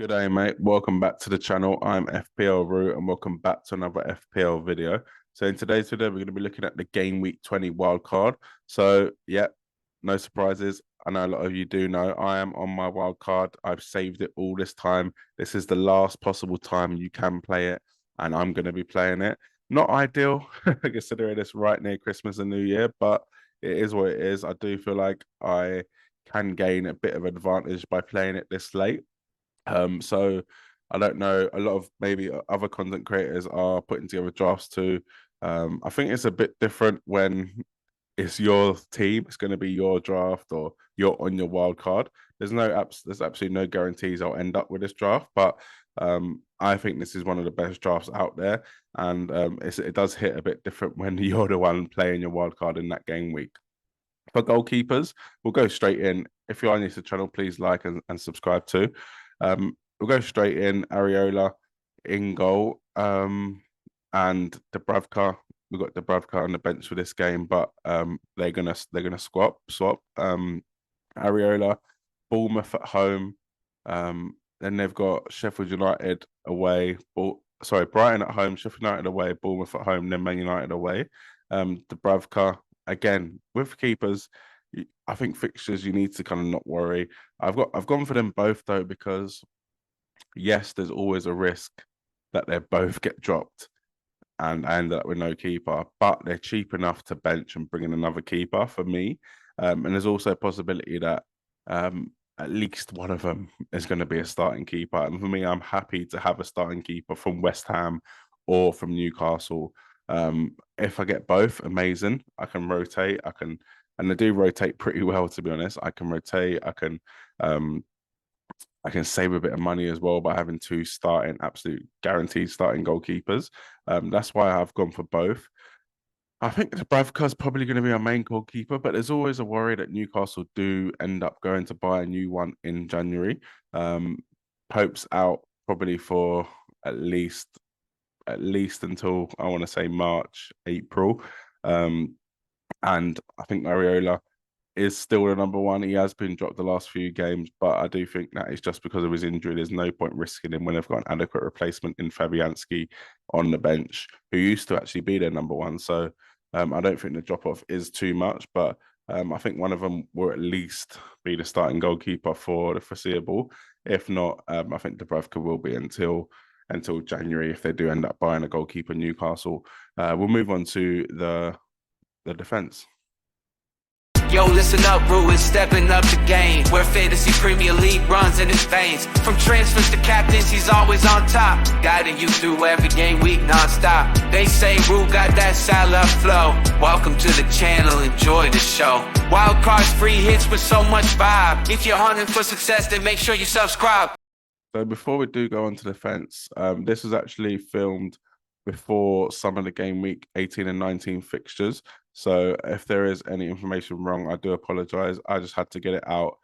Good day, mate. Welcome back to the channel. I'm FPL Root and welcome back to another FPL video. So in today's video, we're going to be looking at the Game Week 20 wildcard. So, yeah, no surprises. I know a lot of you do know I am on my wildcard. I've saved it all this time. This is the last possible time you can play it, and I'm going to be playing it. Not ideal, considering it's right near Christmas and New Year, but it is what it is. I do feel like I can gain a bit of advantage by playing it this late. So I don't know, a lot of maybe other content creators are putting together drafts too. I think it's a bit different when it's your team, it's going to be your draft or you're on your wild card. There's absolutely no guarantees I'll end up with this draft, but I think this is one of the best drafts out there, and it does hit a bit different when you're the one playing your wild card in that game week. For goalkeepers, we'll go straight in. If you're new to the channel, please like and subscribe too. We'll go straight in. Areola in goal, and Dubravka. We've got Dubravka on the bench for this game, but they're gonna swap. Areola, Bournemouth at home. Then they've got Sheffield United away. Brighton at home, Sheffield United away, Bournemouth at home, then Man United away. Dubravka again with keepers. I think fixtures you need to kind of not worry. I've gone for them both though, because yes, there's always a risk that they both get dropped and I end up with no keeper, but they're cheap enough to bench and bring in another keeper for me. And there's also a possibility that at least one of them is going to be a starting keeper. And for me, I'm happy to have a starting keeper from West Ham or from Newcastle. If I get both, amazing. I can rotate. And they do rotate pretty well, to be honest. I can rotate. I can save a bit of money as well by having two starting, absolute guaranteed starting goalkeepers. That's why I've gone for both. I think Dubravka's probably going to be our main goalkeeper, but there's always a worry that Newcastle do end up going to buy a new one in January. Pope's out probably for at least until I want to say March, April. And I think Areola is still the number one. He has been dropped the last few games, but I do think that is just because of his injury. There's no point risking him when they've got an adequate replacement in Fabianski on the bench, who used to actually be their number one. So I don't think the drop-off is too much, but I think one of them will at least be the starting goalkeeper for the foreseeable. If not, I think Dubravka will be until January if they do end up buying a goalkeeper Newcastle. We'll move on to the defense. Yo, listen up, Rue is stepping up the game, where fantasy Premier League runs in his veins. From transfers to captains, he's always on top, guiding you through every game week non-stop. They say Rue got that Salah flow. Welcome to the channel, enjoy the show. Wild cards, free hits with so much vibe. If you're hunting for success, then make sure you subscribe. So before we do go on to the defense, this was actually filmed before some of the game week 18 and 19 fixtures. So if there is any information wrong, I do apologize. I just had to get it out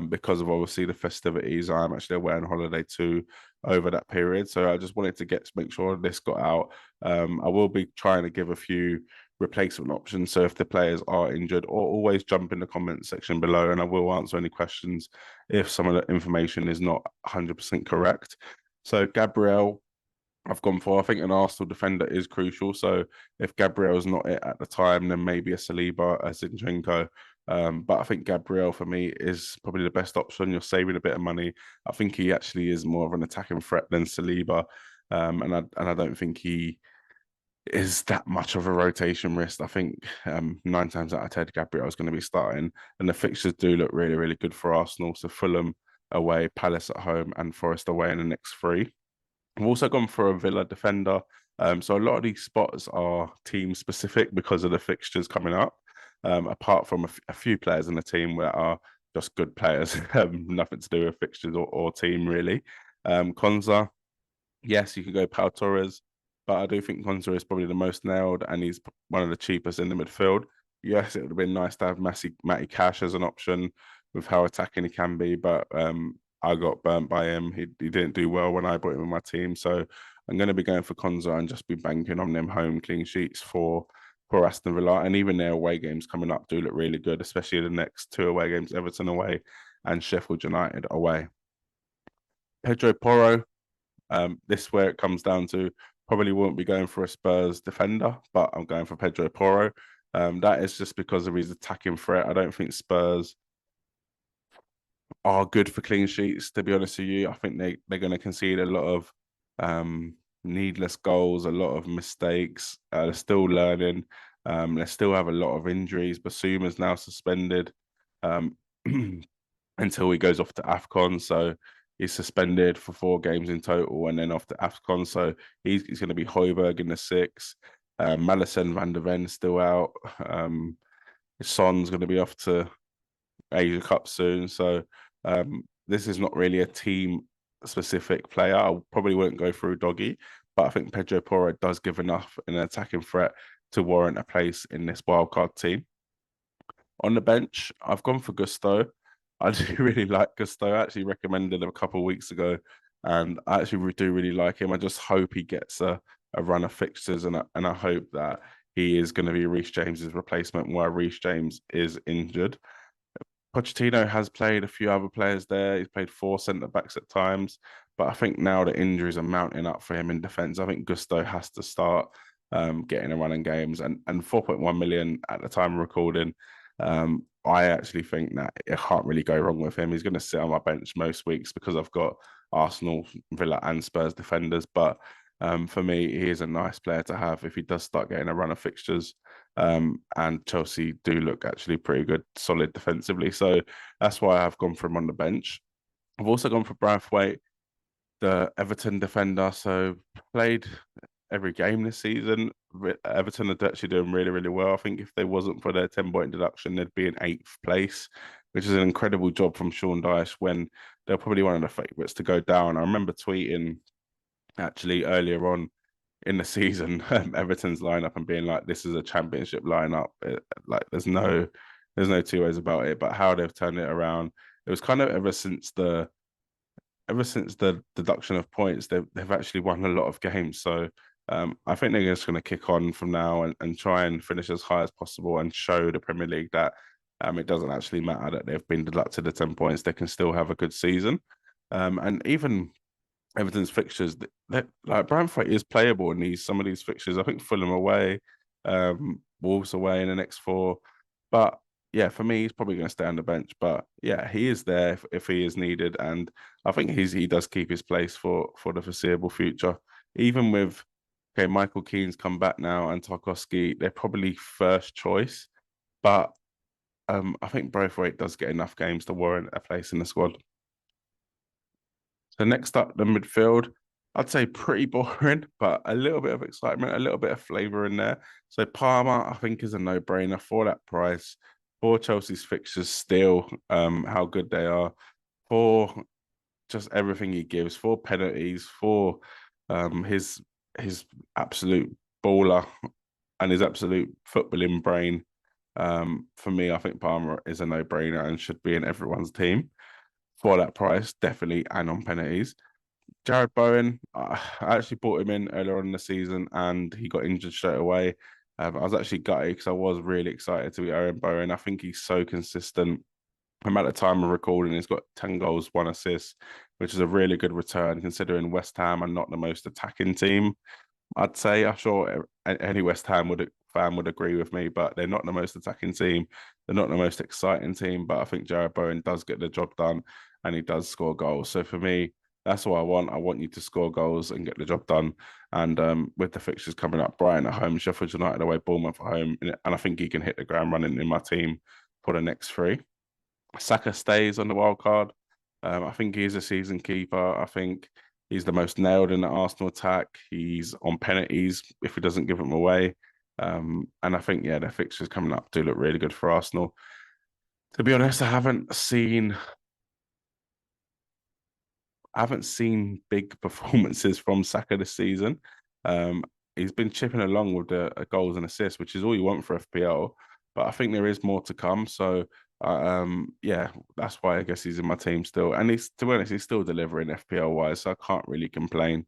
because of obviously the festivities. I'm actually away on holiday too over that period. So I just wanted to make sure this got out. I will be trying to give a few replacement options. So if the players are injured, or always jump in the comment section below and I will answer any questions if some of the information is not 100% correct. So Gabriel, I've gone for, I think an Arsenal defender is crucial. So if Gabriel's not it at the time, then maybe a Saliba, a Zinchenko. But I think Gabriel for me is probably the best option. You're saving a bit of money. I think he actually is more of an attacking threat than Saliba. And I don't think he is that much of a rotation risk. I think 9 times out of 10, Gabriel is going to be starting. And the fixtures do look really, really good for Arsenal. So Fulham away, Palace at home, and Forest away in the next 3. I've also gone for a Villa defender. So a lot of these spots are team specific because of the fixtures coming up. Apart from a few players in the team that are just good players, nothing to do with fixtures or team really. Konza, yes, you can go Pau Torres, but I do think Konza is probably the most nailed and he's one of the cheapest in the midfield. Yes, it would have been nice to have Matty Cash as an option with how attacking he can be, but I got burnt by him. He didn't do well when I brought him in my team. So I'm going to be going for Konza and just be banking on them home clean sheets for Aston Villa. And even their away games coming up do look really good, especially the next 2 away games, Everton away and Sheffield United away. Pedro Porro. This is where it comes down to. Probably won't be going for a Spurs defender, but I'm going for Pedro Porro. That is just because of his attacking threat. I don't think Spurs are good for clean sheets, to be honest with you. I think they're going to concede a lot of needless goals, a lot of mistakes. They're still learning. They still have a lot of injuries. Basuma's now suspended um, until he goes off to AFCON. So he's suspended for 4 games in total and then off to AFCON. So he's going to be Højbjerg in the six. Madison van der Ven still out. Son's going to be off to Asia Cup soon. So this is not really a team specific player. I probably wouldn't go through Doggy, but I think Pedro Porro does give enough in an attacking threat to warrant a place in this wildcard team. On the bench, I've gone for Gusto. I do really like Gusto. I actually recommended him a couple of weeks ago, and I actually do really like him. I just hope he gets a run of fixtures, and I hope that he is going to be Reece James's replacement while Reece James is injured. Pochettino has played a few other players there. He's played 4 centre backs at times, but I think now the injuries are mounting up for him in defence. I think Gusto has to start getting a run in games, and 4.1 million at the time of recording. I actually think that it can't really go wrong with him. He's going to sit on my bench most weeks because I've got Arsenal, Villa, and Spurs defenders. But for me, he is a nice player to have if he does start getting a run of fixtures. And Chelsea do look actually pretty good, solid defensively. So that's why I've gone for him on the bench. I've also gone for Braithwaite, the Everton defender. So played every game this season. Everton are actually doing really, really well. I think if they wasn't for their 10-point deduction, they'd be in 8th place, which is an incredible job from Sean Dyche when they're probably one of the favourites to go down. I remember tweeting actually earlier on in the season Everton's lineup and being like, this is a championship lineup. Like there's no two ways about it. But how they've turned it around, it was kind of ever since the deduction of points, they've actually won a lot of games. So I think they're just going to kick on from now and try and finish as high as possible and show the Premier League that it doesn't actually matter that they've been deducted the 10 points. They can still have a good season. And even Everton's fixtures, like Braithwaite is playable in some of these fixtures. I think Fulham away, Wolves away in the next 4. But yeah, for me, he's probably going to stay on the bench. But yeah, he is there if he is needed, and I think he does keep his place for the foreseeable future. Even with Michael Keane's come back now and Tarkowski, they're probably first choice. But I think Braithwaite does get enough games to warrant a place in the squad. So next up, the midfield. I'd say pretty boring, but a little bit of excitement, a little bit of flavour in there. So Palmer, I think, is a no-brainer for that price. For Chelsea's fixtures still, how good they are. For just everything he gives, for penalties, for his absolute baller and his absolute footballing brain. For me, I think Palmer is a no-brainer and should be in everyone's team for that price, definitely, and on penalties. Jared Bowen, I actually bought him in earlier on in the season and he got injured straight away. I was actually gutted because I was really excited to be Aaron Bowen. I think he's so consistent. At the time of recording, he's got 10 goals, 1 assist, which is a really good return considering West Ham are not the most attacking team. I'd say, I'm sure any West Ham fan would agree with me, but they're not the most attacking team. They're not the most exciting team, but I think Jared Bowen does get the job done and he does score goals. So for me, that's what I want. I want you to score goals and get the job done. And with the fixtures coming up, Brighton at home, Sheffield United away, Bournemouth at home, and I think he can hit the ground running in my team for the next 3. Saka stays on the wild card. I think he's a season keeper. I think he's the most nailed in the Arsenal attack. He's on penalties if he doesn't give them away. And I think, yeah, the fixtures coming up do look really good for Arsenal. To be honest, I haven't seen big performances from Saka this season. He's been chipping along with the goals and assists, which is all you want for FPL. But I think there is more to come. So, yeah, that's why I guess he's in my team still. And to be honest, he's still delivering FPL wise, so I can't really complain.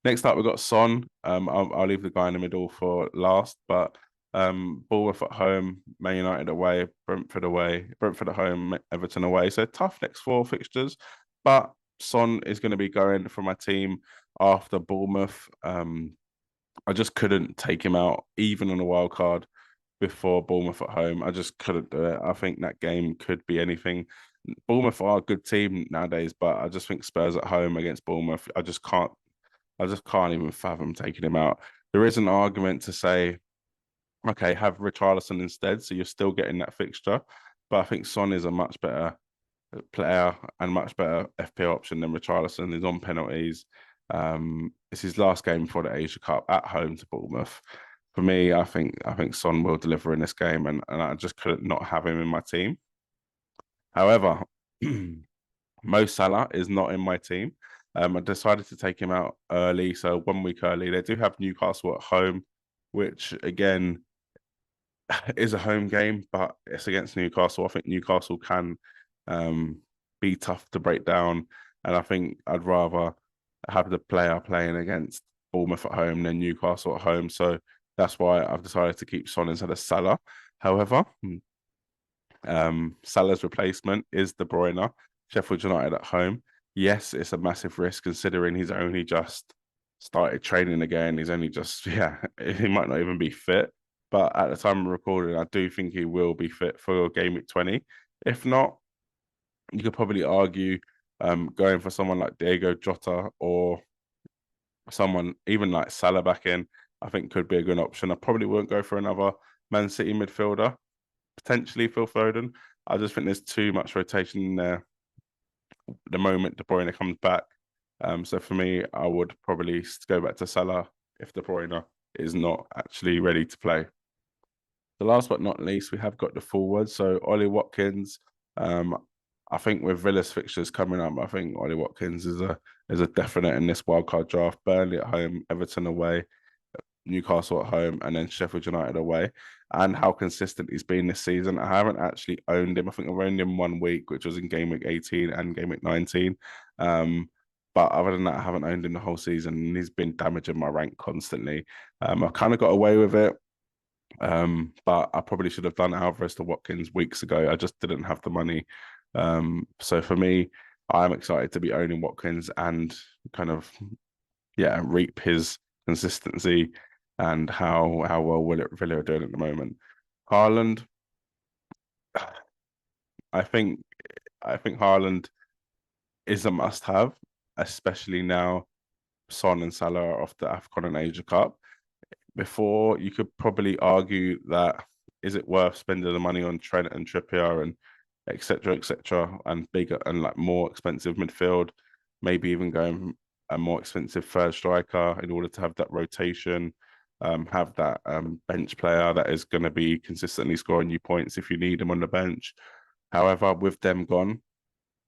Next up, we've got Son. I'll leave the guy in the middle for last, but Bournemouth at home, Man United away, Brentford at home, Everton away. So tough next 4 fixtures, but Son is going to be going for my team after Bournemouth. I just couldn't take him out, even on a wild card before Bournemouth at home. I just couldn't do it. I think that game could be anything. Bournemouth are a good team nowadays, but I just think Spurs at home against Bournemouth, I just can't even fathom taking him out. There is an argument to say, okay, have Richarlison instead, so you're still getting that fixture. But I think Son is a much better player and much better FPL option than Richarlison. He's on penalties. It's his last game before the Asia Cup at home to Bournemouth. For me, I think Son will deliver in this game, and I just couldn't not have him in my team. However, Mo Salah is not in my team. I decided to take him out early, so 1 week early. They do have Newcastle at home, which again is a home game, but it's against Newcastle. I think Newcastle can be tough to break down, and I think I'd rather have the player playing against Bournemouth at home than Newcastle at home. So that's why I've decided to keep Son instead of Salah. However, Salah's replacement is De Bruyne, Sheffield United at home. Yes, it's a massive risk considering he's only just started training again. He's only just, yeah, he might not even be fit. But at the time of recording, I do think he will be fit for GAMEWEEK 20. If not, you could probably argue going for someone like Diego Jota or someone even like Salah back in, I think could be a good option. I probably won't go for another Man City midfielder, potentially Phil Foden. I just think there's too much rotation in there the moment De Bruyne comes back. So for me, I would probably go back to Salah if De Bruyne is not actually ready to play. The last but not least, we have got the forwards. So Ollie Watkins. I think with Villa's fixtures coming up, I think Ollie Watkins is a definite in this wildcard draft. Burnley at home, Everton away, Newcastle at home, and then Sheffield United away. And how consistent he's been this season. I haven't actually owned him. I think I've owned him 1 week, which was in GAMEWEEK 18 and GAMEWEEK 19. But other than that, I haven't owned him the whole season, and he's been damaging my rank constantly. I've kind of got away with it. But I probably should have done Alvarez to Watkins weeks ago. I just didn't have the money. So for me, I'm excited to be owning Watkins and kind of, yeah, reap his consistency and how well Villa are doing at the moment. Haaland, I think Haaland is a must-have, especially now Son and Salah are off the AFCON and Asia Cup. Before, you could probably argue that is it worth spending the money on Trent and Trippier and etc. and bigger and like more expensive midfield, maybe even going a more expensive third striker in order to have that rotation, have that bench player that is going to be consistently scoring you points if you need him on the bench. However, with them gone,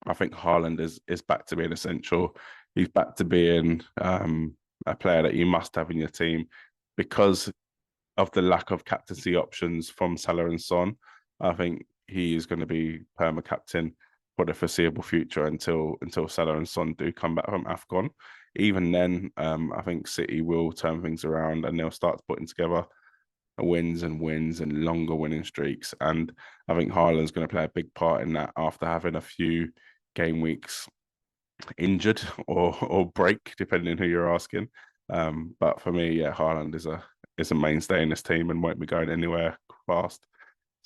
I think Haaland is back to being essential. He's back to being a player that you must have in your team because of the lack of captaincy options from Salah and Son. I think he is going to be perma captain for the foreseeable future until Salah and Son do come back from AFCON. Even then, I think City will turn things around and they'll start putting together wins and longer winning streaks. And I think Haaland's going to play a big part in that after having a few game weeks injured or break, depending on who you're asking. But for me, yeah, Haaland is a mainstay in this team and won't be going anywhere fast.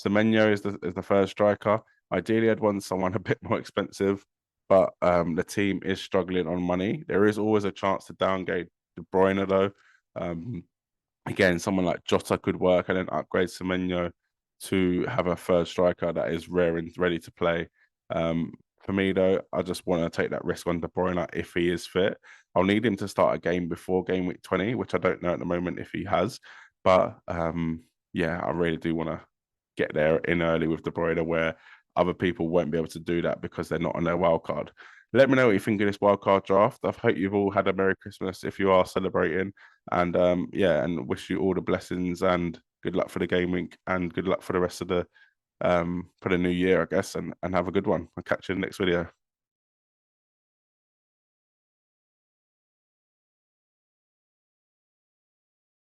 Semenyo is the first striker. Ideally, I'd want someone a bit more expensive, but the team is struggling on money. There is always a chance to downgrade De Bruyne though. Again, someone like Jota could work and then upgrade Semenyo to have a third striker that is rare and ready to play. For me, though, I just want to take that risk on De Bruyne if he is fit. I'll need him to start a game before GAMEWEEK 20, which I don't know at the moment if he has. But yeah, I really do want to get there in early with De Bruyne where other people won't be able to do that because they're not on their wild card. Let me know what you think of this wildcard draft. I hope you've all had a Merry Christmas if you are celebrating. And yeah, and wish you all the blessings and good luck for the game week and good luck for the rest of the for the new year, I guess, and have a good one. I'll catch you in the next video.